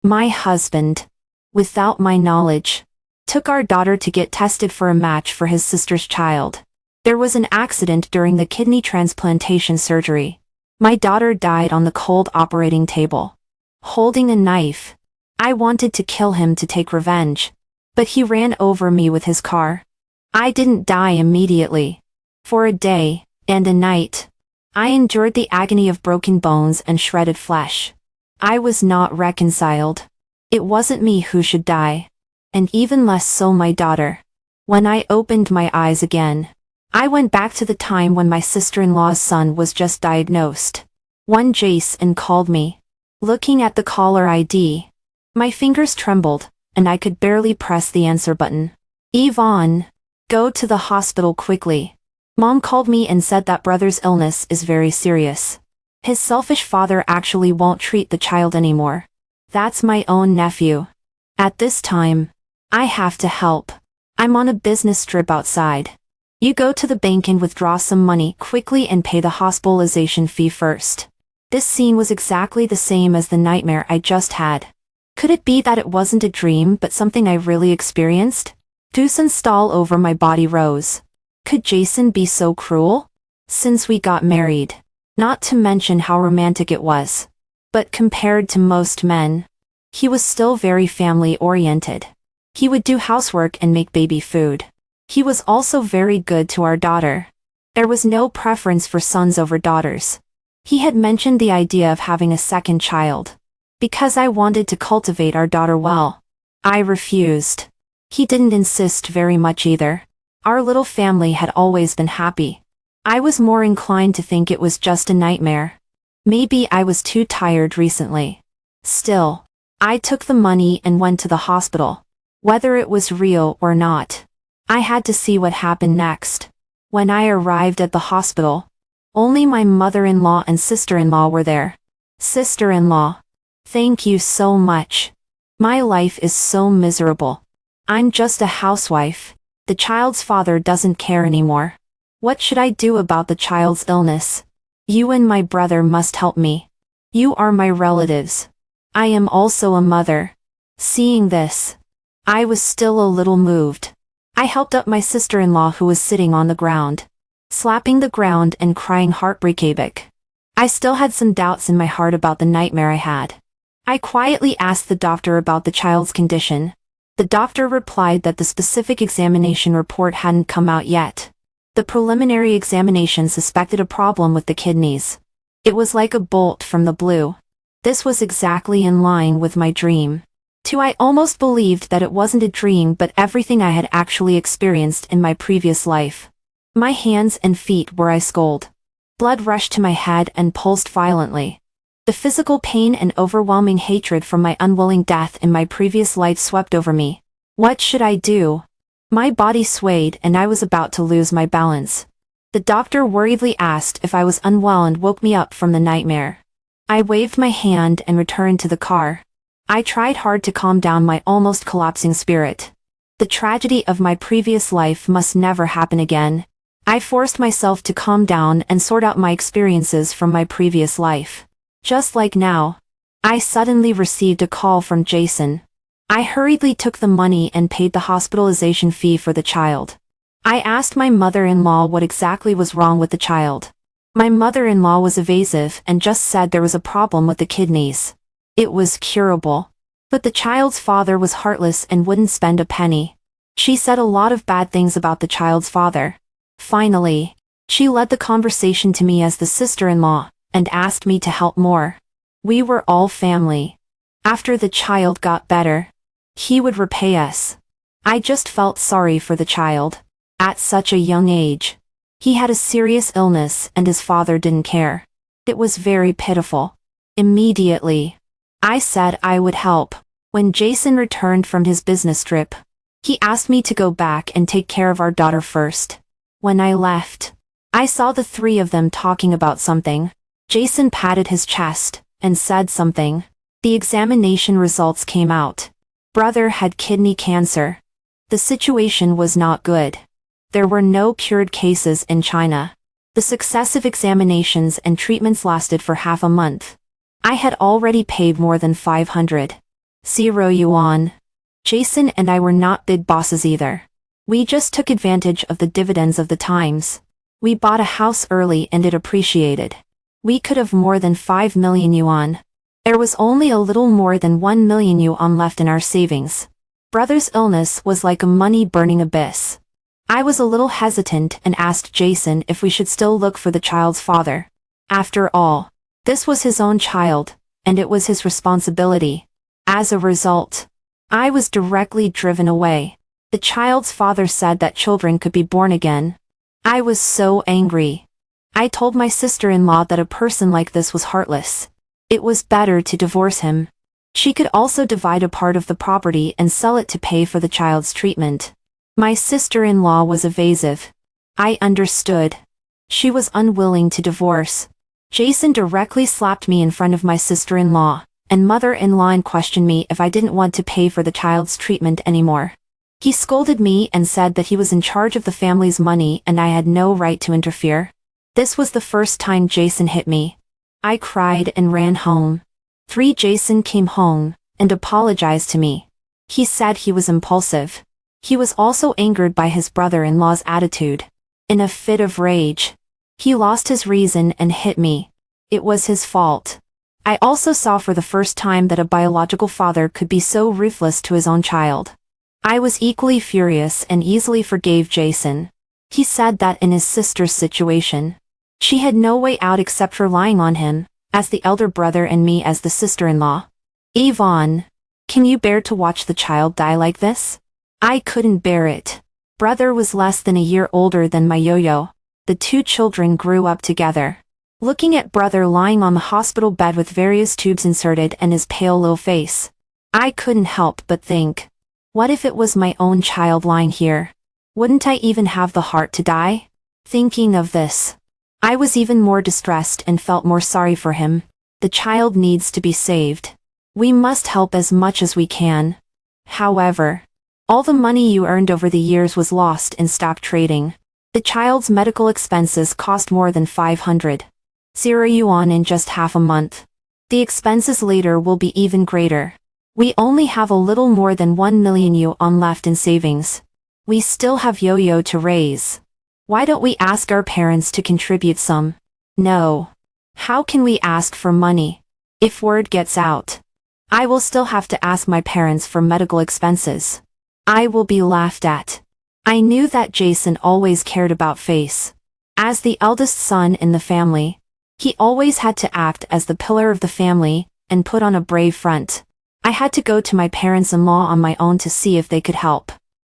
My husband, without my knowledge, took our daughter to get tested for a match for his sister's child. There was an accident during the kidney transplantation surgery. My daughter died on the cold operating table, holding a knife. I wanted to kill him to take revenge, but he ran over me with his car. I didn't die immediately. For a day and a night, I endured the agony of broken bones and shredded flesh. I was not reconciled. It wasn't me who should die, and even less so my daughter. When I opened my eyes again, I went back to the time when my sister-in-law's son was just diagnosed. One Jason called me. Looking at the caller ID, my fingers trembled, and I could barely press the answer button. Yvonne, go to the hospital quickly. Mom called me and said that brother's illness is very serious. His selfish father actually won't treat the child anymore. That's my own nephew. At this time, I have to help. I'm on a business trip outside. You go to the bank and withdraw some money quickly and pay the hospitalization fee first. This scene was exactly the same as the nightmare I just had. Could it be that it wasn't a dream but something I really experienced? Tucson all over my body rose. Could Jason be so cruel? Since we got married. Not to mention how romantic it was. But compared to most men, he was still very family-oriented. He would do housework and make baby food. He was also very good to our daughter. There was no preference for sons over daughters. He had mentioned the idea of having a second child, because I wanted to cultivate our daughter well. I refused. He didn't insist very much either. Our little family had always been happy. I was more inclined to think it was just a nightmare. Maybe I was too tired recently. Still, I took the money and went to the hospital. Whether it was real or not, I had to see what happened next. When I arrived at the hospital, only my mother-in-law and sister-in-law were there. Sister-in-law, thank you so much. My life is so miserable. I'm just a housewife. The child's father doesn't care anymore. What should I do about the child's illness? You and my brother must help me. You are my relatives. I am also a mother. Seeing this, I was still a little moved. I helped up my sister-in-law who was sitting on the ground, slapping the ground and crying heartbreak. I still had some doubts in my heart about the nightmare I had. I quietly asked the doctor about the child's condition. The doctor replied that the specific examination report hadn't come out yet. The preliminary examination suspected a problem with the kidneys. It was like a bolt from the blue. This was exactly in line with my dream. I almost believed that it wasn't a dream but everything I had actually experienced in my previous life. My hands and feet were ice cold. Blood rushed to my head and pulsed violently. The physical pain and overwhelming hatred from my unwilling death in my previous life swept over me. What should I do? My body swayed and I was about to lose my balance. The doctor worriedly asked if I was unwell and woke me up from the nightmare. I waved my hand and returned to the car. I tried hard to calm down my almost collapsing spirit. The tragedy of my previous life must never happen again. I forced myself to calm down and sort out my experiences from my previous life. Just like now, I suddenly received a call from Jason. I hurriedly took the money and paid the hospitalization fee for the child. I asked my mother-in-law what exactly was wrong with the child. My mother-in-law was evasive and just said there was a problem with the kidneys. It was curable. But the child's father was heartless and wouldn't spend a penny. She said a lot of bad things about the child's father. Finally, she led the conversation to me as the sister-in-law, and asked me to help more. We were all family. After the child got better, he would repay us. I just felt sorry for the child. At such a young age, he had a serious illness and his father didn't care. It was very pitiful. Immediately, I said I would help. When Jason returned from his business trip, he asked me to go back and take care of our daughter first. When I left, I saw the three of them talking about something. Jason patted his chest and said something. The examination results came out. Brother had kidney cancer. The situation was not good. There were no cured cases in China. The successive examinations and treatments lasted for half a month. I had already paid more than $500. 0 yuan. Jason and I were not big bosses either. We just took advantage of the dividends of the times. We bought a house early and it appreciated. We could have more than 5 million yuan. There was only a little more than 1 million yuan left in our savings. Brother's illness was like a money-burning abyss. I was a little hesitant and asked Jason if we should still look for the child's father. After all, this was his own child, and it was his responsibility. As a result, I was directly driven away. The child's father said that children could be born again. I was so angry. I told my sister-in-law that a person like this was heartless. It was better to divorce him. She could also divide a part of the property and sell it to pay for the child's treatment. My sister-in-law was evasive. I understood. She was unwilling to divorce. Jason directly slapped me in front of my sister-in-law, and mother-in-law questioned me if I didn't want to pay for the child's treatment anymore. He scolded me and said that he was in charge of the family's money and I had no right to interfere. This was the first time Jason hit me. I cried and ran home. Jason came home and apologized to me. He said he was impulsive. He was also angered by his brother-in-law's attitude. In a fit of rage, he lost his reason and hit me. It was his fault. I also saw for the first time that a biological father could be so ruthless to his own child. I was equally furious and easily forgave Jason. He said that in his sister's situation, she had no way out except relying on him, as the elder brother and me as the sister-in-law. Yvonne, can you bear to watch the child die like this? I couldn't bear it. Brother was less than a year older than my yo-yo. The two children grew up together. Looking at brother lying on the hospital bed with various tubes inserted and his pale little face, I couldn't help but think, what if it was my own child lying here? Wouldn't I even have the heart to die? Thinking of this, I was even more distressed and felt more sorry for him. The child needs to be saved. We must help as much as we can. However, all the money you earned over the years was lost in stock trading. The child's medical expenses cost more than 500 yuan in just half a month. The expenses later will be even greater. We only have a little more than 1 million yuan left in savings. We still have yo-yo to raise. Why don't we ask our parents to contribute some? No. How can we ask for money? If word gets out, I will still have to ask my parents for medical expenses. I will be laughed at. I knew that Jason always cared about face. As the eldest son in the family, he always had to act as the pillar of the family and put on a brave front. I had to go to my parents-in-law on my own to see if they could help.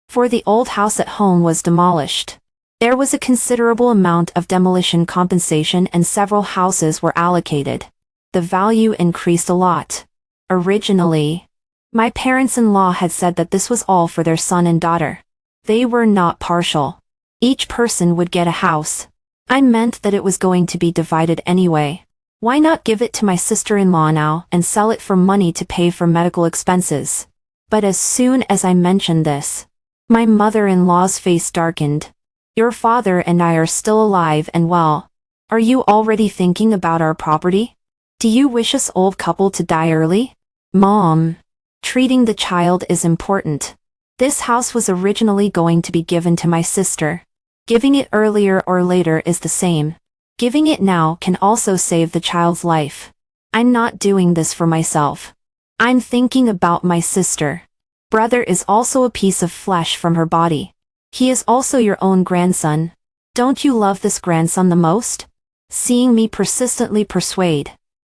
For the old house at home was demolished. There was a considerable amount of demolition compensation and several houses were allocated. The value increased a lot. Originally, my parents-in-law had said that this was all for their son and daughter. They were not partial. Each person would get a house. I meant that it was going to be divided anyway. Why not give it to my sister-in-law now and sell it for money to pay for medical expenses? But as soon as I mentioned this, my mother-in-law's face darkened. Your father and I are still alive and well. Are you already thinking about our property? Do you wish us old couple to die early? Mom, treating the child is important. This house was originally going to be given to my sister. Giving it earlier or later is the same. Giving it now can also save the child's life. I'm not doing this for myself. I'm thinking about my sister. Brother is also a piece of flesh from her body. He is also your own grandson. Don't you love this grandson the most? Seeing me persistently persuade,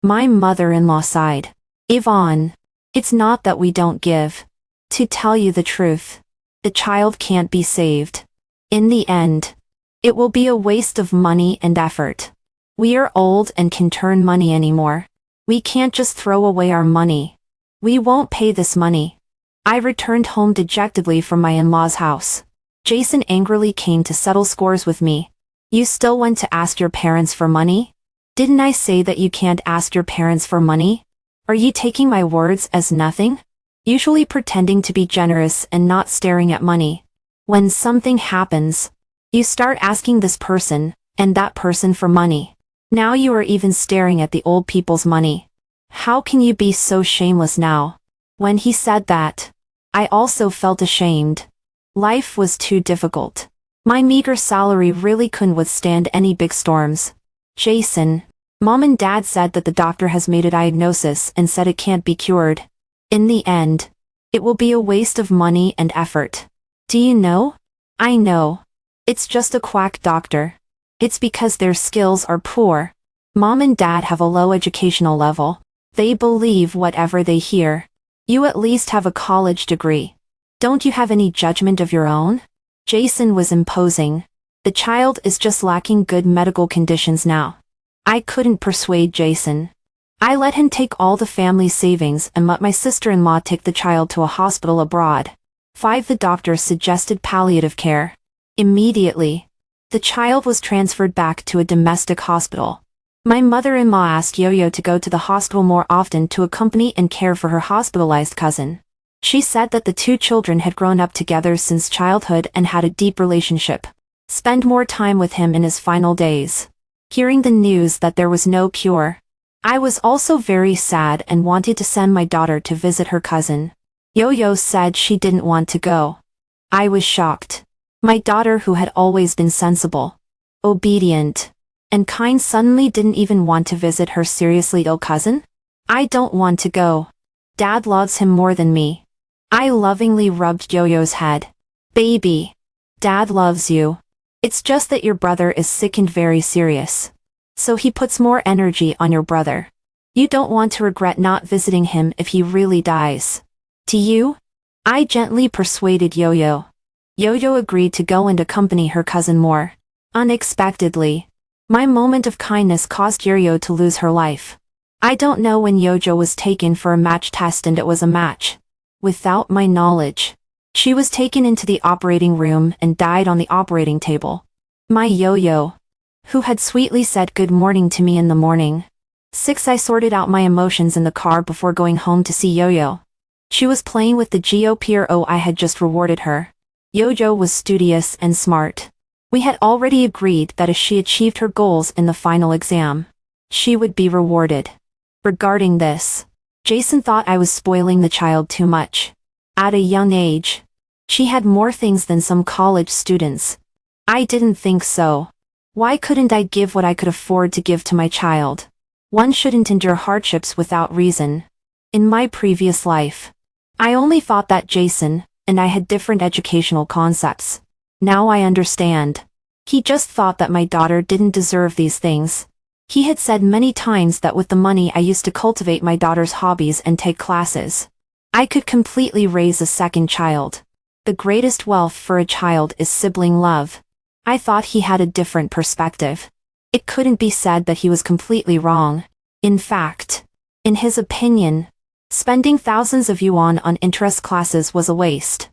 my mother-in-law sighed. Yvonne, it's not that we don't give. To tell you the truth, the child can't be saved. In the end, it will be a waste of money and effort. We are old and can turn money anymore. We can't just throw away our money. We won't pay this money. I returned home dejectedly from my in-law's house. Jason angrily came to settle scores with me. You still want to ask your parents for money? Didn't I say that you can't ask your parents for money? Are you taking my words as nothing? Usually pretending to be generous and not staring at money. When something happens, you start asking this person and that person for money. Now you are even staring at the old people's money. How can you be so shameless now? When he said that, I also felt ashamed. Life was too difficult. My meager salary really couldn't withstand any big storms. Jason, Mom and Dad said that the doctor has made a diagnosis and said it can't be cured. In the end, it will be a waste of money and effort. Do you know? I know. It's just a quack doctor. It's because their skills are poor. Mom and Dad have a low educational level. They believe whatever they hear. You at least have a college degree. Don't you have any judgment of your own? Jason was imposing. The child is just lacking good medical conditions now. I couldn't persuade Jason. I let him take all the family's savings and let my sister-in-law take the child to a hospital abroad. 5. The doctor suggested palliative care. Immediately, the child was transferred back to a domestic hospital. My mother-in-law asked Yo-Yo to go to the hospital more often to accompany and care for her hospitalized cousin. She said that the two children had grown up together since childhood and had a deep relationship. Spend more time with him in his final days. Hearing the news that there was no cure, I was also very sad and wanted to send my daughter to visit her cousin. Yo-Yo said she didn't want to go. I was shocked. My daughter, who had always been sensible, obedient, and kind, suddenly didn't even want to visit her seriously ill cousin? I don't want to go. Dad loves him more than me. I lovingly rubbed Yo-Yo's head. Baby, Dad loves you. It's just that your brother is sick and very serious. So he puts more energy on your brother. You don't want to regret not visiting him if he really dies. Do you? I gently persuaded Yo-Yo. Yo-Yo agreed to go and accompany her cousin more. Unexpectedly, my moment of kindness caused Yo-Yo to lose her life. I don't know when Yo-Yo was taken for a match test, and it was a match. Without my knowledge, she was taken into the operating room and died on the operating table. My Yo-Yo, who had sweetly said good morning to me in the morning. 6. I sorted out my emotions in the car before going home to see Yo-Yo. She was playing with the GoPro I had just rewarded her. Yo-Yo was studious and smart. We had already agreed that if she achieved her goals in the final exam, she would be rewarded. Regarding this, Jason thought I was spoiling the child too much. At a young age, she had more things than some college students. I didn't think so. Why couldn't I give what I could afford to give to my child? One shouldn't endure hardships without reason. In my previous life, I only thought that Jason and I had different educational concepts. Now I understand. He just thought that my daughter didn't deserve these things. He had said many times that with the money I used to cultivate my daughter's hobbies and take classes, I could completely raise a second child. The greatest wealth for a child is sibling love. I thought he had a different perspective. It couldn't be said that he was completely wrong. In fact, in his opinion, spending thousands of yuan on interest classes was a waste.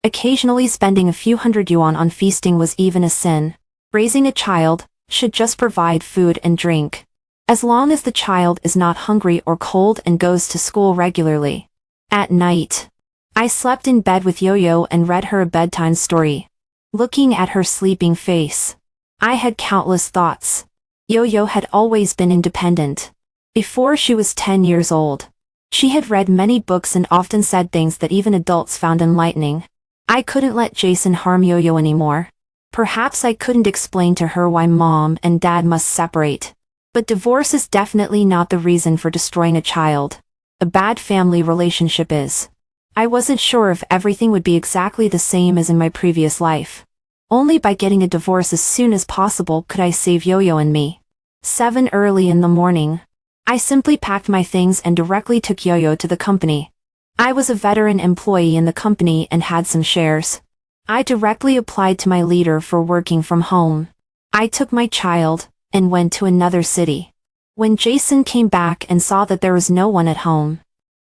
Occasionally spending a few hundred yuan on feasting was even a sin. Raising a child should just provide food and drink. As long as the child is not hungry or cold and goes to school regularly. At night, I slept in bed with Yo-Yo and read her a bedtime story. Looking at her sleeping face, I had countless thoughts. Yo-Yo had always been independent. Before she was 10 years old, she had read many books and often said things that even adults found enlightening. I couldn't let Jason harm Yo-Yo anymore. Perhaps I couldn't explain to her why Mom and Dad must separate. But divorce is definitely not the reason for destroying a child. A bad family relationship is. I wasn't sure if everything would be exactly the same as in my previous life. Only by getting a divorce as soon as possible could I save Yo-Yo and me. 7. Early in the morning, I simply packed my things and directly took Yo-Yo to the company. I was a veteran employee in the company and had some shares. I directly applied to my leader for working from home. I took my child and went to another city. When Jason came back and saw that there was no one at home,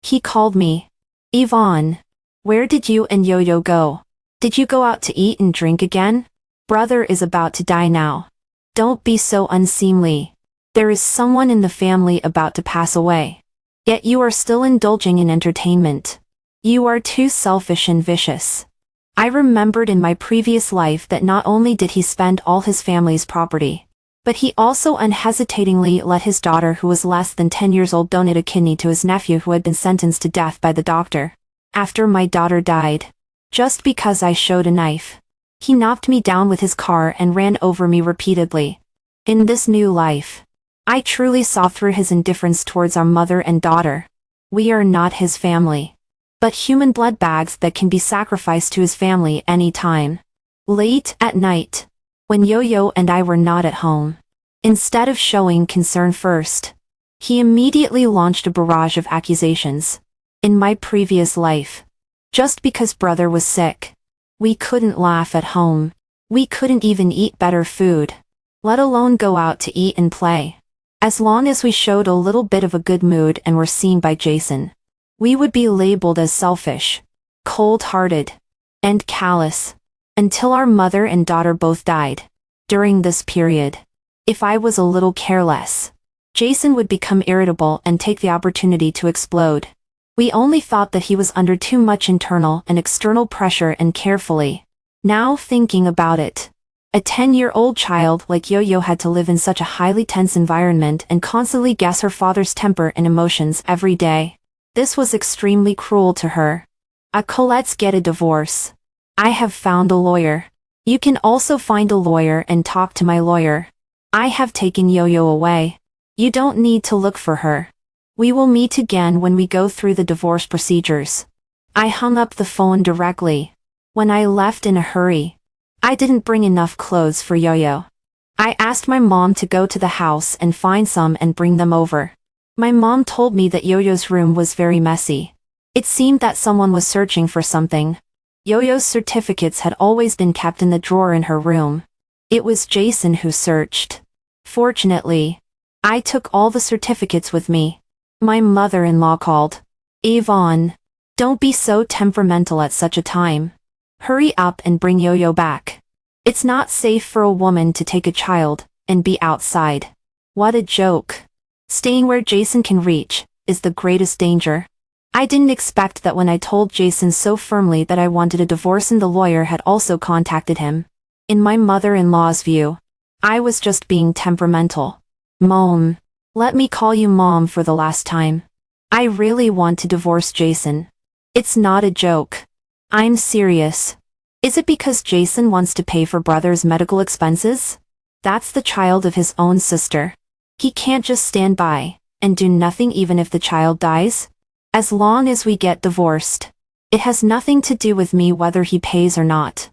he called me. Yvonne, where did you and Yo-Yo go? Did you go out to eat and drink again? Brother is about to die now. Don't be so unseemly. There is someone in the family about to pass away. Yet you are still indulging in entertainment. You are too selfish and vicious. I remembered in my previous life that not only did he spend all his family's property, But he also unhesitatingly let his daughter, who was less than 10 years old, donate a kidney to his nephew who had been sentenced to death by the doctor. After my daughter died, just because I showed a knife, he knocked me down with his car and ran over me repeatedly. In this new life, I truly saw through his indifference towards our mother and daughter. We are not his family, but human blood bags that can be sacrificed to his family any time. Late at night, when Yo-Yo and I were not at home, instead of showing concern first, he immediately launched a barrage of accusations. In my previous life, just because brother was sick, we couldn't laugh at home. We couldn't even eat better food, let alone go out to eat and play. As long as we showed a little bit of a good mood and were seen by Jason, we would be labeled as selfish, cold-hearted, and callous, until our mother and daughter both died. During this period, if I was a little careless, Jason would become irritable and take the opportunity to explode. We only thought that he was under too much internal and external pressure, and carefully, now thinking about it, a 10-year-old child like Yo-Yo had to live in such a highly tense environment and constantly guess her father's temper and emotions every day. This was extremely cruel to her. Let's get a divorce. I have found a lawyer. You can also find a lawyer and talk to my lawyer. I have taken Yo-Yo away. You don't need to look for her. We will meet again when we go through the divorce procedures. I hung up the phone directly. When I left in a hurry, I didn't bring enough clothes for Yo-Yo. I asked my mom to go to the house and find some and bring them over. My mom told me that Yo-Yo's room was very messy. It seemed that someone was searching for something. Yo-Yo's certificates had always been kept in the drawer in her room. It was Jason who searched. Fortunately, I took all the certificates with me. My mother-in-law called. Yvonne, don't be so temperamental at such a time. Hurry up and bring Yo-Yo back. It's not safe for a woman to take a child and be outside. What a joke. Staying where Jason can reach is the greatest danger. I didn't expect that when I told Jason so firmly that I wanted a divorce, and the lawyer had also contacted him. In my mother-in-law's view, I was just being temperamental. Mom, let me call you Mom for the last time. I really want to divorce Jason. It's not a joke. I'm serious. Is it because Jason wants to pay for brother's medical expenses? That's the child of his own sister. He can't just stand by and do nothing even if the child dies. As long as we get divorced, it has nothing to do with me whether he pays or not.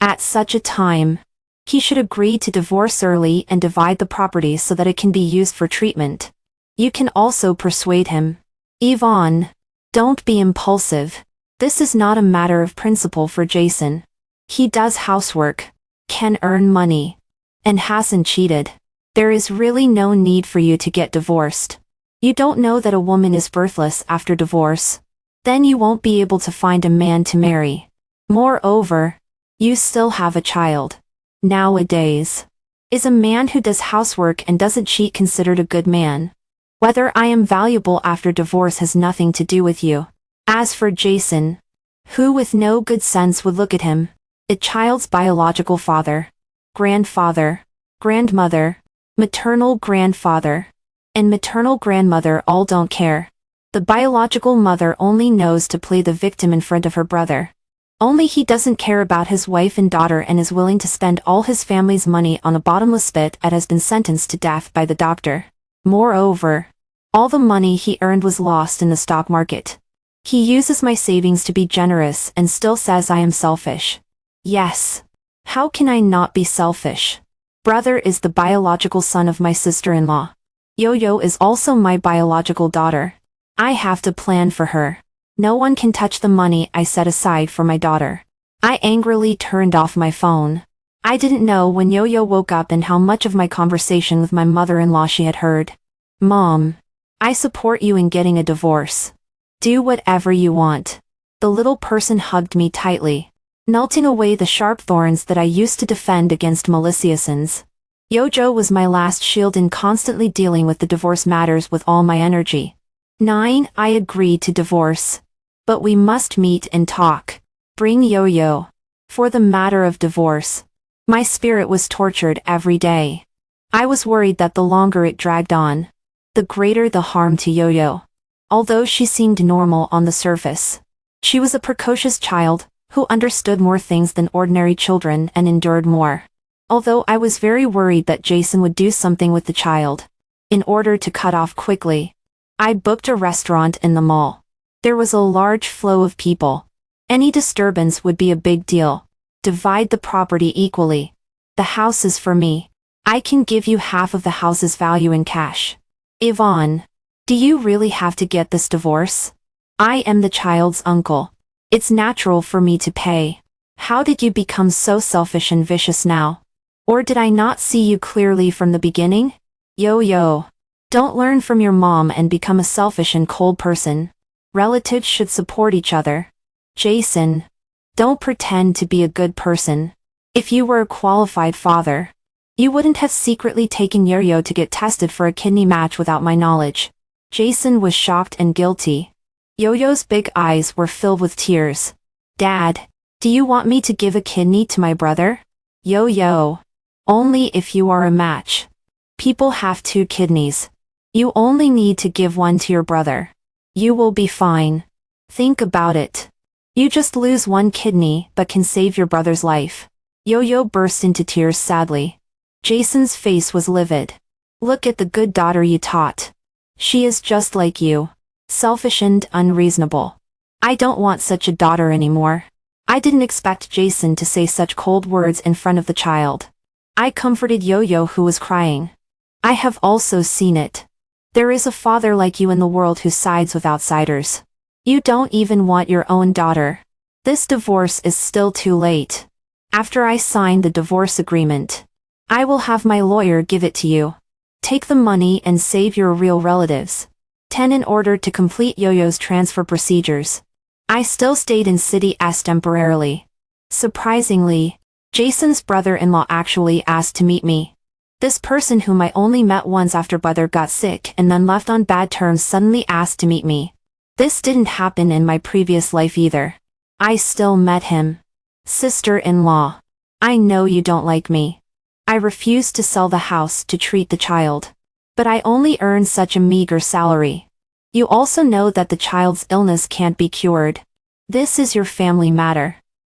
At such a time, he should agree to divorce early and divide the property so that it can be used for treatment. You can also persuade him. Yvonne, don't be impulsive. This is not a matter of principle for Jason. He does housework, can earn money, and hasn't cheated. There is really no need for you to get divorced. You don't know that a woman is birthless after divorce. Then you won't be able to find a man to marry. Moreover, you still have a child. Nowadays, is a man who does housework and doesn't cheat considered a good man? Whether I am valuable after divorce has nothing to do with you. As for Jason, who with no good sense would look at him, a child's biological father, grandfather, grandmother, maternal grandfather, and maternal grandmother all don't care. The biological mother only knows to play the victim in front of her brother. Only he doesn't care about his wife and daughter and is willing to spend all his family's money on a bottomless pit and has been sentenced to death by the doctor. Moreover, all the money he earned was lost in the stock market. He uses my savings to be generous and still says I am selfish. Yes. How can I not be selfish? Brother is the biological son of my sister-in-law. Yo-Yo is also my biological daughter. I have to plan for her. No one can touch the money I set aside for my daughter. I angrily turned off my phone. I didn't know when Yo-Yo woke up and how much of my conversation with my mother-in-law she had heard. Mom, I support you in getting a divorce. Do whatever you want. The little person hugged me tightly, melting away the sharp thorns that I used to defend against malicious. Yo-Yo was my last shield in constantly dealing with the divorce matters with all my energy. 9. I agreed to divorce. But we must meet and talk. Bring Yo-Yo. For the matter of divorce, my spirit was tortured every day. I was worried that the longer it dragged on, the greater the harm to Yo-Yo. Although she seemed normal on the surface, she was a precocious child who understood more things than ordinary children and endured more. Although I was very worried that Jason would do something with the child, in order to cut off quickly, I booked a restaurant in the mall. There was a large flow of people. Any disturbance would be a big deal. Divide the property equally. The house is for me. I can give you half of the house's value in cash. Yvonne, do you really have to get this divorce? I am the child's uncle. It's natural for me to pay. How did you become so selfish and vicious now? Or did I not see you clearly from the beginning? Yo-Yo. Don't learn from your mom and become a selfish and cold person. Relatives should support each other. Jason. Don't pretend to be a good person. If you were a qualified father, you wouldn't have secretly taken Yo-Yo to get tested for a kidney match without my knowledge. Jason was shocked and guilty. Yo-Yo's big eyes were filled with tears. Dad, do you want me to give a kidney to my brother? Yo-Yo. Only if you are a match. People have 2 kidneys. You only need to give one to your brother. You will be fine. Think about it. You just lose 1 kidney but can save your brother's life. Yo-Yo burst into tears sadly. Jason's face was livid. Look at the good daughter you taught. She is just like you. Selfish and unreasonable. I don't want such a daughter anymore. I didn't expect Jason to say such cold words in front of the child. I comforted Yo-Yo who was crying. I have also seen it. There is a father like you in the world who sides with outsiders. You don't even want your own daughter. This divorce is still too late. After I sign the divorce agreement, I will have my lawyer give it to you. Take the money and save your real relatives. 10 In order to complete Yo-Yo's transfer procedures, I still stayed in City S temporarily. Surprisingly, Jason's brother-in-law actually asked to meet me. This person whom I only met once after brother got sick and then left on bad terms suddenly asked to meet me. This didn't happen in my previous life either. I still met him. Sister-in-law. I know you don't like me. I refused to sell the house to treat the child. But I only earn such a meager salary. You also know that the child's illness can't be cured. This is your family matter.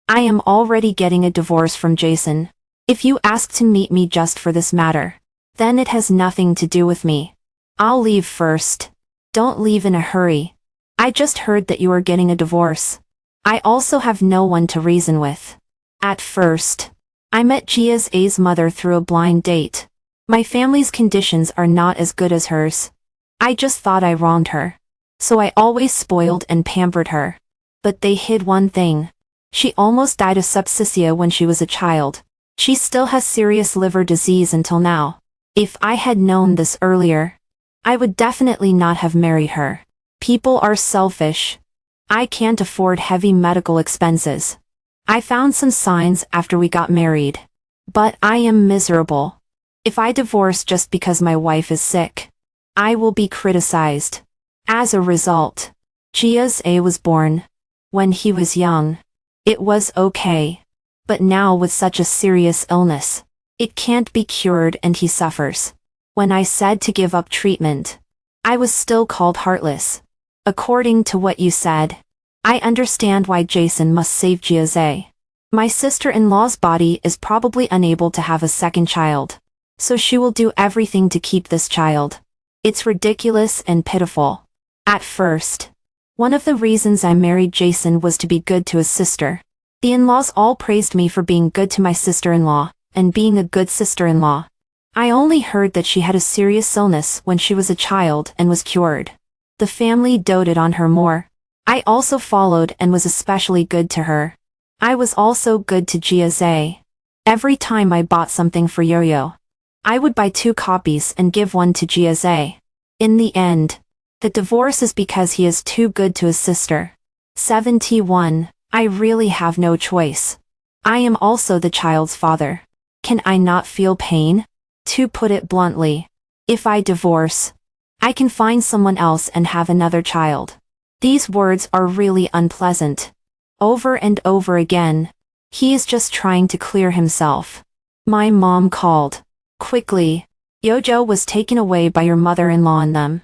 I am already getting a divorce from Jason. If you ask to meet me just for this matter, then it has nothing to do with me. I'll leave first. Don't leave in a hurry. I just heard that you are getting a divorce. I also have no one to reason with. At first, I met Gia's mother through a blind date. My family's conditions are not as good as hers. I just thought I wronged her. So I always spoiled and pampered her. But they hid one thing. She almost died of septicemia when she was a child. She still has serious liver disease until now. If I had known this earlier, I would definitely not have married her. People are selfish. I can't afford heavy medical expenses. I found some signs after we got married. But I am miserable. If I divorce just because my wife is sick, I will be criticized. As a result, Gia was born. When he was young, it was okay. But now with such a serious illness, it can't be cured and he suffers. When I said to give up treatment, I was still called heartless. According to what you said, I understand why Jason must save Gia. My sister-in-law's body is probably unable to have a second child. So she will do everything to keep this child. It's ridiculous and pitiful. At first, one of the reasons I married Jason was to be good to his sister. The in-laws all praised me for being good to my sister-in-law, and being a good sister-in-law. I only heard that she had a serious illness when she was a child and was cured. The family doted on her more. I also followed and was especially good to her. I was also good to Gia. Every time I bought something for Yo-Yo, I would buy 2 copies and give one to Gia. In the end, the divorce is because he is too good to his sister. 71. I really have no choice. I am also the child's father. Can I not feel pain? To put it bluntly, if I divorce, I can find someone else and have another child. These words are really unpleasant. Over and over again. He is just trying to clear himself. My mom called. Quickly. Yojo was taken away by your mother-in-law and them.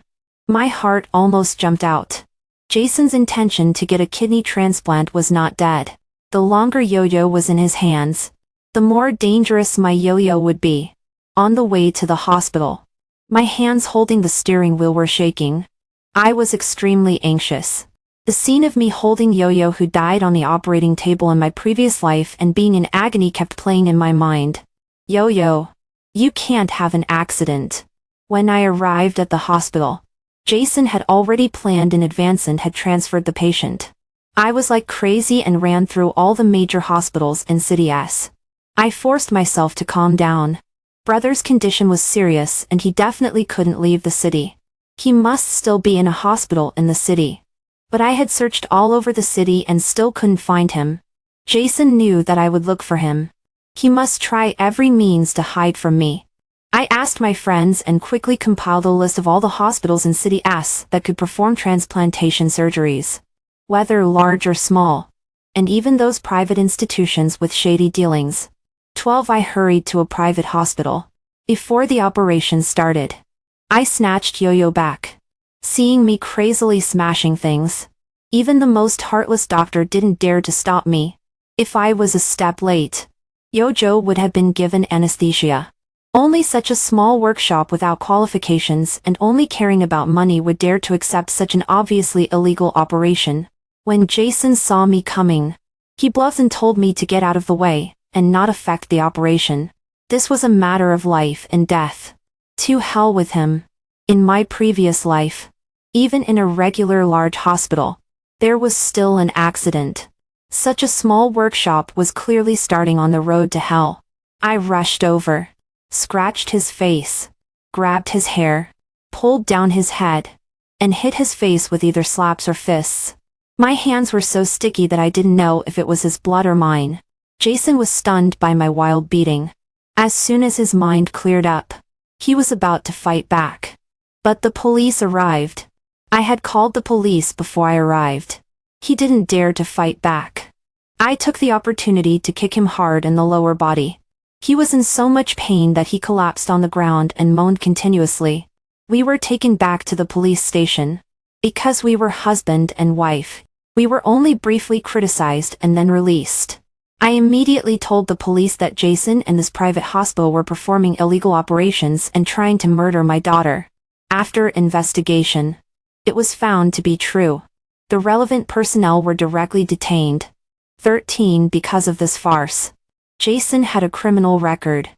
My heart almost jumped out. Jason's intention to get a kidney transplant was not dead. The longer Yo-Yo was in his hands, the more dangerous my Yo-Yo would be. On the way to the hospital, my hands holding the steering wheel were shaking. I was extremely anxious. The scene of me holding Yo-Yo who died on the operating table in my previous life and being in agony kept playing in my mind. Yo-Yo, you can't have an accident. When I arrived at the hospital, Jason had already planned in advance and had transferred the patient. I was like crazy and ran through all the major hospitals in City S. I forced myself to calm down. Brother's condition was serious and he definitely couldn't leave the city. He must still be in a hospital in the city. But I had searched all over the city and still couldn't find him. Jason knew that I would look for him. He must try every means to hide from me. I asked my friends and quickly compiled a list of all the hospitals in City S that could perform transplantation surgeries, whether large or small, and even those private institutions with shady dealings. 12 I hurried to a private hospital. Before the operation started, I snatched Yo-Yo back. Seeing me crazily smashing things, even the most heartless doctor didn't dare to stop me. If I was a step late, Yo-Yo would have been given anesthesia. Only such a small workshop without qualifications and only caring about money would dare to accept such an obviously illegal operation. When Jason saw me coming, he bluffed and told me to get out of the way and not affect the operation. This was a matter of life and death. To hell with him. In my previous life, even in a regular large hospital, there was still an accident. Such a small workshop was clearly starting on the road to hell. I rushed over, scratched his face, grabbed his hair, pulled down his head, and hit his face with either slaps or fists. My hands were so sticky that I didn't know if it was his blood or mine. Jason was stunned by my wild beating. As soon as his mind cleared up, he was about to fight back. But the police arrived. I had called the police before I arrived. He didn't dare to fight back. I took the opportunity to kick him hard in the lower body. He was in so much pain that he collapsed on the ground and moaned continuously. We were taken back to the police station. Because we were husband and wife, we were only briefly criticized and then released. I immediately told the police that Jason and this private hospital were performing illegal operations and trying to murder my daughter. After investigation, it was found to be true. The relevant personnel were directly detained. 13 because of this farce. Jason had a criminal record.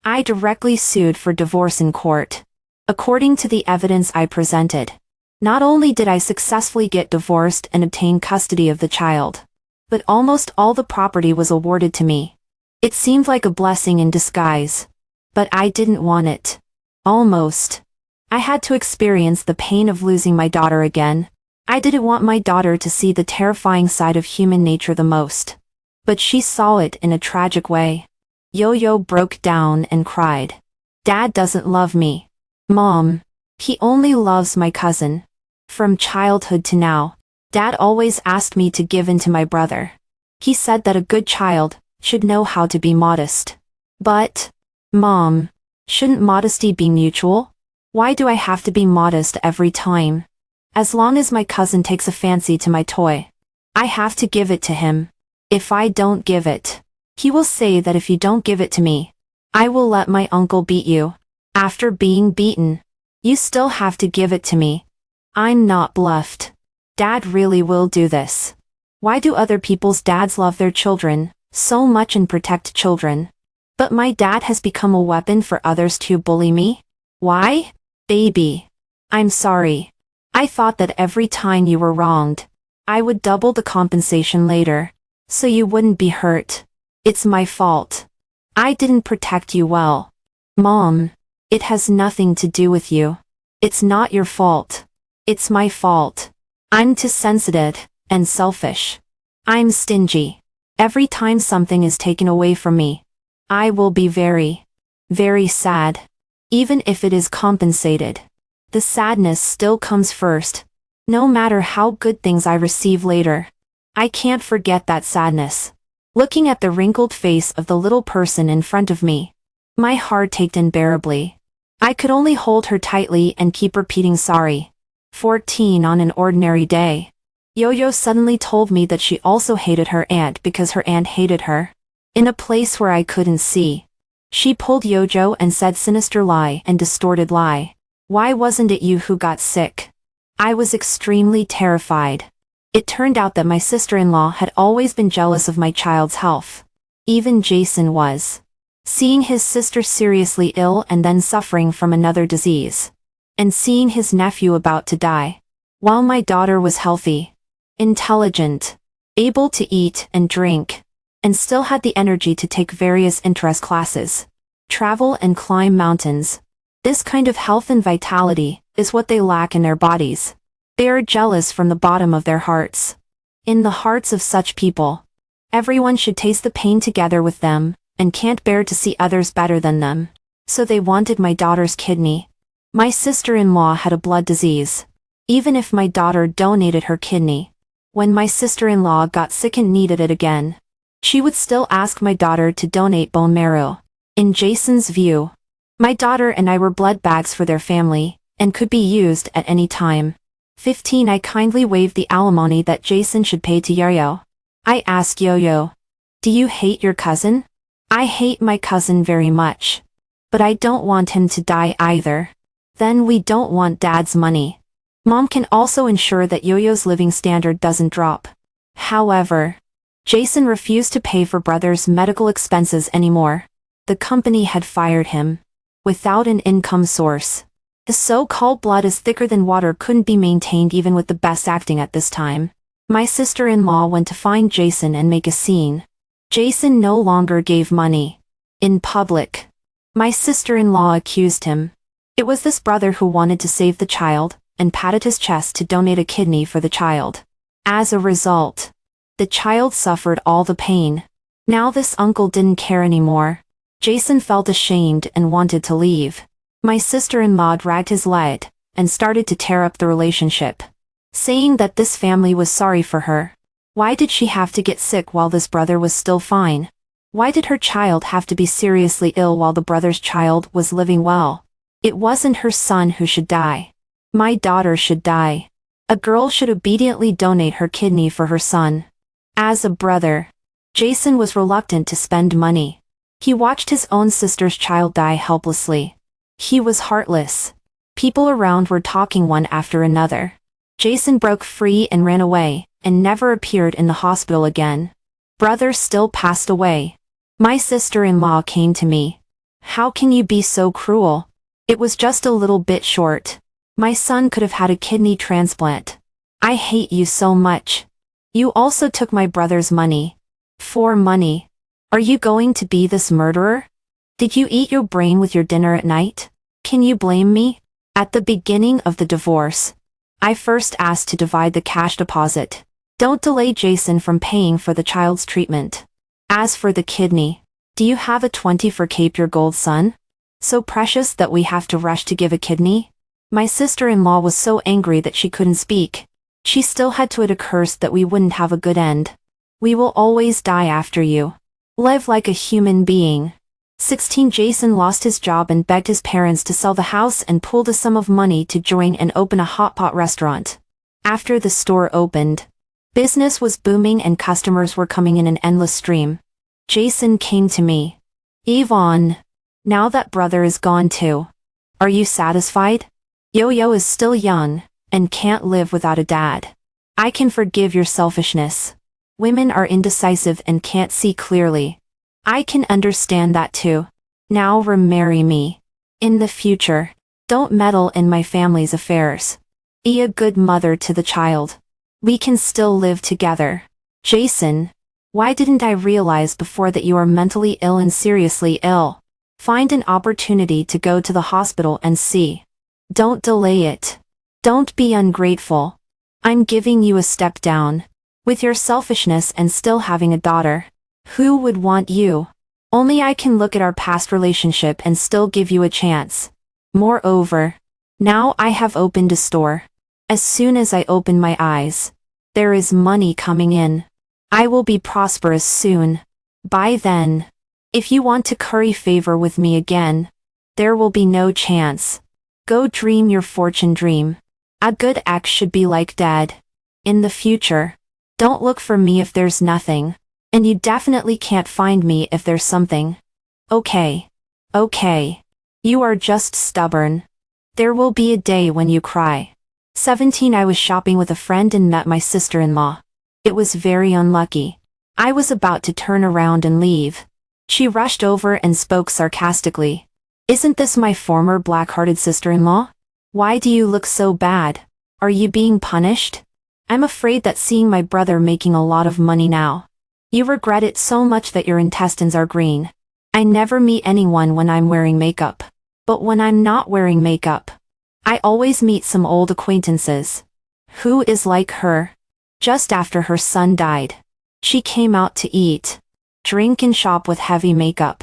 I directly sued for divorce in court. According to the evidence I presented, not only did I successfully get divorced and obtain custody of the child, but almost all the property was awarded to me. It seemed like a blessing in disguise. But I didn't want it. Almost. I had to experience the pain of losing my daughter again. I didn't want my daughter to see the terrifying side of human nature the most. But she saw it in a tragic way. Yo-Yo broke down and cried. Dad doesn't love me. Mom. He only loves my cousin. From childhood to now, Dad always asked me to give in to my brother. He said that a good child should know how to be modest. But, Mom, shouldn't modesty be mutual? Why do I have to be modest every time? As long as my cousin takes a fancy to my toy, I have to give it to him. If I don't give it, he will say that if you don't give it to me, I will let my uncle beat you. After being beaten, you still have to give it to me. I'm not bluffed. Dad really will do this. Why do other people's dads love their children so much and protect children? But my dad has become a weapon for others to bully me? Why? Baby. I'm sorry. I thought that every time you were wronged, I would double the compensation later, so you wouldn't be hurt. It's my fault. I didn't protect you well. Mom, it has nothing to do with you. It's not your fault. It's my fault. I'm too sensitive and selfish. I'm stingy. Every time something is taken away from me, I will be very, very sad. Even if it is compensated, the sadness still comes first. No matter how good things I receive later, I can't forget that sadness. Looking at the wrinkled face of the little person in front of me, my heart ached unbearably. I could only hold her tightly and keep repeating sorry. 14 on an ordinary day. Yo-Yo suddenly told me that she also hated her aunt because her aunt hated her. In a place where I couldn't see. She pulled Yo-Yo and said sinister lie and distorted lie. Why wasn't it you who got sick? I was extremely terrified. It turned out that my sister-in-law had always been jealous of my child's health. Even Jason was. Seeing his sister seriously ill and then suffering from another disease. And seeing his nephew about to die. While my daughter was healthy, intelligent, able to eat and drink, and still had the energy to take various interest classes, travel and climb mountains. This kind of health and vitality is what they lack in their bodies. They are jealous from the bottom of their hearts. In the hearts of such people, everyone should taste the pain together with them, and can't bear to see others better than them. So they wanted my daughter's kidney. My sister-in-law had a blood disease. Even if my daughter donated her kidney, when my sister-in-law got sick and needed it again, she would still ask my daughter to donate bone marrow. In Jason's view, my daughter and I were blood bags for their family, and could be used at any time. 15 I kindly waived the alimony that Jason should pay to Yo-Yo. I asked Yo-Yo, do you hate your cousin? I hate my cousin very much. But I don't want him to die either. Then we don't want Dad's money. Mom can also ensure that Yo-Yo's living standard doesn't drop. However, Jason refused to pay for brother's medical expenses anymore. The company had fired him. Without an income source. His so-called blood is thicker than water couldn't be maintained even with the best acting at this time. My sister-in-law went to find Jason and make a scene. Jason no longer gave money. In public. My sister-in-law accused him. It was this brother who wanted to save the child, and patted his chest to donate a kidney for the child. As a result, the child suffered all the pain. Now this uncle didn't care anymore. Jason felt ashamed and wanted to leave. My sister-in-law dragged his leg, and started to tear up the relationship. Saying that this family was sorry for her. Why did she have to get sick while this brother was still fine? Why did her child have to be seriously ill while the brother's child was living well? It wasn't her son who should die. My daughter should die. A girl should obediently donate her kidney for her son. As a brother, Jason was reluctant to spend money. He watched his own sister's child die helplessly. He was heartless. People around were talking one after another. Jason broke free and ran away, and never appeared in the hospital again. Brother still passed away. My sister-in-law came to me. How can you be so cruel? It was just a little bit short. My son could have had a kidney transplant. I hate you so much. You also took my brother's money. For money. Are you going to be this murderer? Did you eat your brain with your dinner at night? Can you blame me? At the beginning of the divorce, I first asked to divide the cash deposit. Don't delay Jason from paying for the child's treatment. As for the kidney, do you have a 24-karat-gold son? So precious that we have to rush to give a kidney? My sister-in-law was so angry that she couldn't speak. She still had to add a curse that we wouldn't have a good end. We will always die after you. Live like a human being. 16 Jason lost his job and begged his parents to sell the house and pooled a sum of money to join and open a hot pot restaurant. After the store opened, business was booming and customers were coming in an endless stream. Jason came to me. Yvonne, now that brother is gone too. Are you satisfied? Yo-Yo is still young, and can't live without a dad. I can forgive your selfishness. Women are indecisive and can't see clearly. I can understand that too. Now remarry me. In the future, don't meddle in my family's affairs. Be a good mother to the child. We can still live together. Jason, why didn't I realize before that you are mentally ill and seriously ill? Find an opportunity to go to the hospital and see. Don't delay it. Don't be ungrateful. I'm giving you a step down. With your selfishness and still having a daughter. Who would want you? Only I can look at our past relationship and still give you a chance. Moreover, now I have opened a store. As soon as I open my eyes, there is money coming in. I will be prosperous soon. By then, if you want to curry favor with me again, There will be no chance. Go dream your fortune dream. A good ex should be like dead. In the future. Don't look for me if there's nothing. And you definitely can't find me if there's something. Okay. Okay. You are just stubborn. There will be a day when you cry. 17 I was shopping with a friend and met my sister-in-law. It was very unlucky. I was about to turn around and leave. She rushed over and spoke sarcastically. Isn't this my former black-hearted sister-in-law? Why do you look so bad? Are you being punished? I'm afraid that seeing my brother making a lot of money now. You regret it so much that your intestines are green. I never meet anyone when I'm wearing makeup. But when I'm not wearing makeup, I always meet some old acquaintances. Who is like her? Just after her son died, she came out to eat, drink and shop with heavy makeup.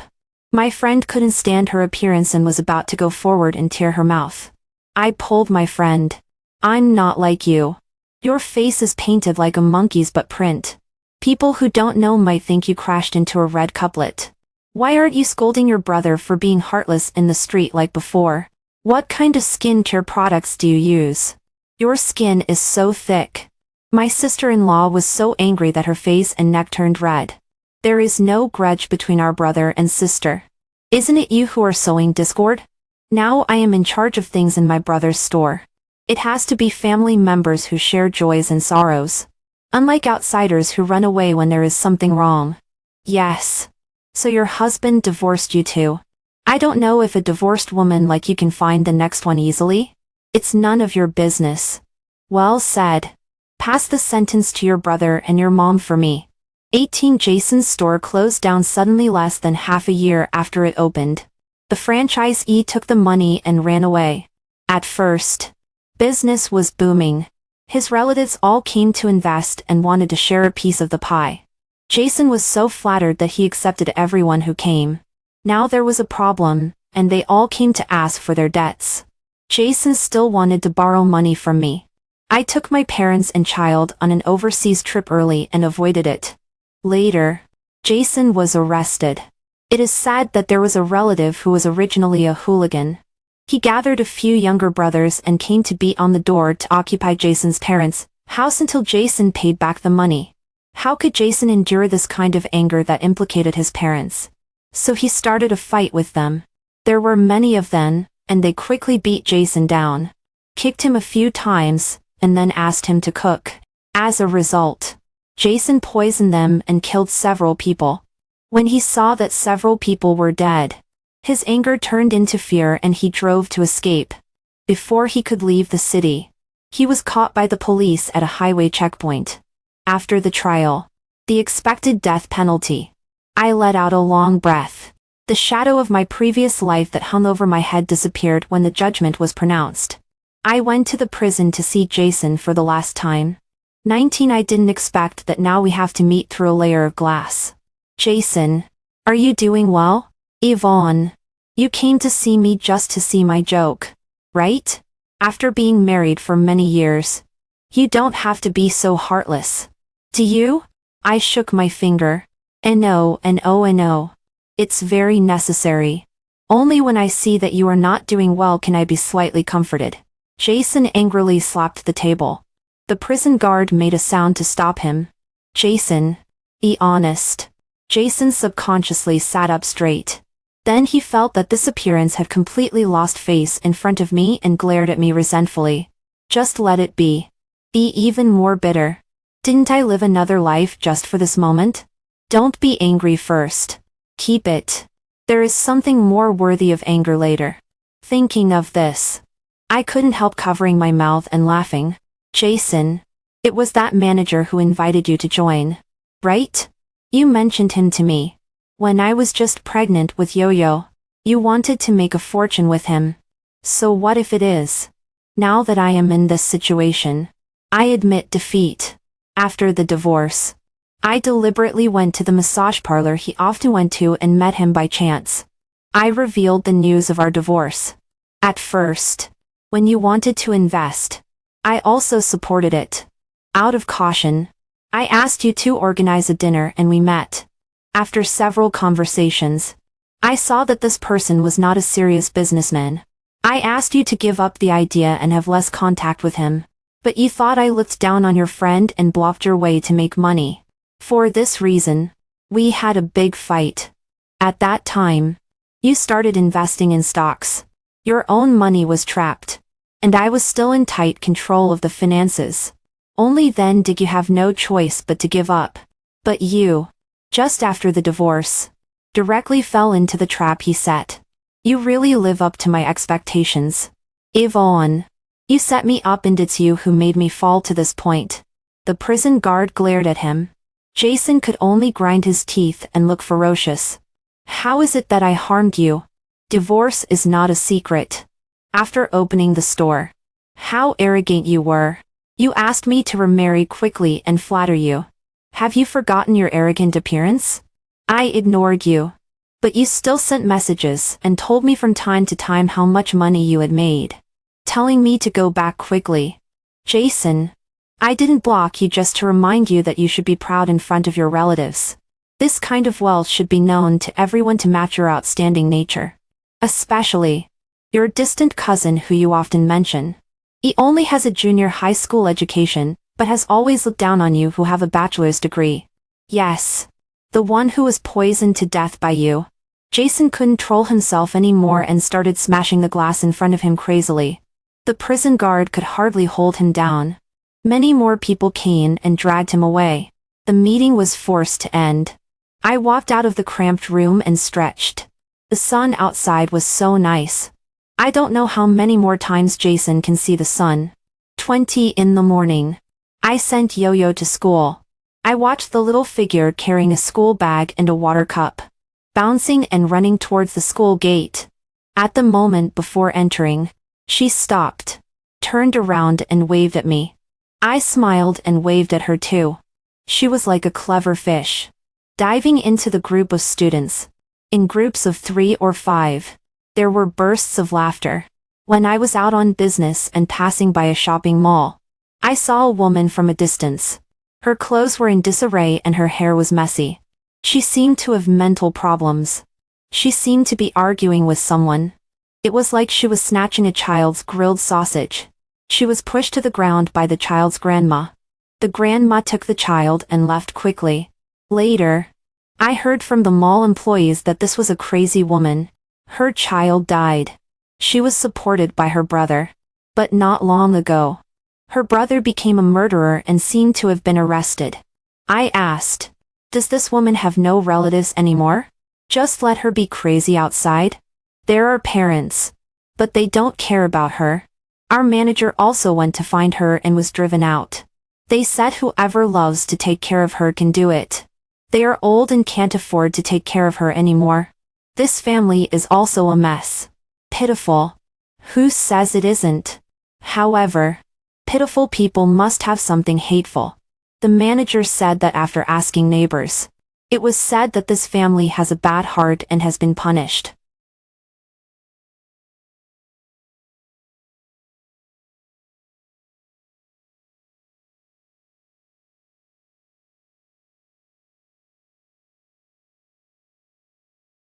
My friend couldn't stand her appearance and was about to go forward and tear her mouth. I pulled my friend. I'm not like you. Your face is painted like a monkey's butt print. People who don't know might think you crashed into a red couplet. Why aren't you scolding your brother for being heartless in the street like before? What kind of skincare products do you use? Your skin is so thick. My sister-in-law was so angry that her face and neck turned red. There is no grudge between our brother and sister. Isn't it you who are sowing discord? Now I am in charge of things in my brother's store. It has to be family members who share joys and sorrows. Unlike outsiders who run away when there is something wrong. Yes. So your husband divorced you too. I don't know if a divorced woman like you can find the next one easily. It's none of your business. Well said. Pass the sentence to your brother and your mom for me. 18 Jason's store closed down suddenly less than half a year after it opened. The franchisee took the money and ran away. At first, business was booming. His relatives all came to invest and wanted to share a piece of the pie. Jason was so flattered that he accepted everyone who came. Now there was a problem, and they all came to ask for their debts. Jason still wanted to borrow money from me. I took my parents and child on an overseas trip early and avoided it. Later, Jason was arrested. It is sad that there was a relative who was originally a hooligan. He gathered a few younger brothers and came to beat on the door to occupy Jason's parents' house until Jason paid back the money. How could Jason endure this kind of anger that implicated his parents? So he started a fight with them. There were many of them, and they quickly beat Jason down, kicked him a few times, and then asked him to cook. As a result, Jason poisoned them and killed several people. When he saw that several people were dead, his anger turned into fear and he drove to escape. Before he could leave the city, he was caught by the police at a highway checkpoint. After the trial, the expected death penalty, I let out a long breath. The shadow of my previous life that hung over my head disappeared when the judgment was pronounced. I went to the prison to see Jason for the last time. 19 I didn't expect that now we have to meet through a layer of glass. Jason, are you doing well? Yvonne, you came to see me just to see my joke, right? After being married for many years, you don't have to be so heartless. Do you? I shook my finger. And no, and oh and oh. It's very necessary. Only when I see that you are not doing well can I be slightly comforted. Jason angrily slapped the table. The prison guard made a sound to stop him. Jason, be honest. Jason subconsciously sat up straight. Then he felt that this appearance had completely lost face in front of me and glared at me resentfully. Just let it be. Be even more bitter. Didn't I live another life just for this moment? Don't be angry first. Keep it. There is something more worthy of anger later. Thinking of this, I couldn't help covering my mouth and laughing. Jason, it was that manager who invited you to join, right? You mentioned him to me. When I was just pregnant with Yo-Yo, you wanted to make a fortune with him. So what if it is? Now that I am in this situation, I admit defeat. After the divorce, I deliberately went to the massage parlor he often went to and met him by chance. I revealed the news of our divorce. At first, when you wanted to invest, I also supported it. Out of caution, I asked you to organize a dinner and we met. After several conversations, I saw that this person was not a serious businessman. I asked you to give up the idea and have less contact with him. But you thought I looked down on your friend and blocked your way to make money. For this reason, we had a big fight. At that time, you started investing in stocks. Your own money was trapped. And I was still in tight control of the finances. Only then did you have no choice but to give up. But you, just after the divorce, directly fell into the trap he set. You really live up to my expectations. Yvonne, you set me up and it's you who made me fall to this point. The prison guard glared at him. Jason could only grind his teeth and look ferocious. How is it that I harmed you? Divorce is not a secret. After opening the store. How arrogant you were. You asked me to remarry quickly and flatter you. Have you forgotten your arrogant appearance? I ignored you. But you still sent messages and told me from time to time how much money you had made. Telling me to go back quickly. Jason, I didn't block you just to remind you that you should be proud in front of your relatives. This kind of wealth should be known to everyone to match your outstanding nature. Especially your distant cousin who you often mention. He only has a junior high school education, but has always looked down on you who have a bachelor's degree. Yes. The one who was poisoned to death by you. Jason couldn't control himself anymore and started smashing the glass in front of him crazily. The prison guard could hardly hold him down. Many more people came and dragged him away. The meeting was forced to end. I walked out of the cramped room and stretched. The sun outside was so nice. I don't know how many more times Jason can see the sun. 20 in the morning. I sent Yo-Yo to school. I watched the little figure carrying a school bag and a water cup, bouncing and running towards the school gate. At the moment before entering, she stopped, turned around and waved at me. I smiled and waved at her too. She was like a clever fish, diving into the group of students. In groups of 3 or 5, there were bursts of laughter. When I was out on business and passing by a shopping mall, I saw a woman from a distance. Her clothes were in disarray and her hair was messy. She seemed to have mental problems. She seemed to be arguing with someone. It was like she was snatching a child's grilled sausage. She was pushed to the ground by the child's grandma. The grandma took the child and left quickly. Later, I heard from the mall employees that this was a crazy woman. Her child died. She was supported by her brother. But not long ago, her brother became a murderer and seemed to have been arrested. I asked, does this woman have no relatives anymore? Just let her be crazy outside? There are parents, but they don't care about her. Our manager also went to find her and was driven out. They said whoever loves to take care of her can do it. They are old and can't afford to take care of her anymore. This family is also a mess. Pitiful. Who says it isn't? However, pitiful people must have something hateful. The manager said that after asking neighbors, it was said that this family has a bad heart and has been punished.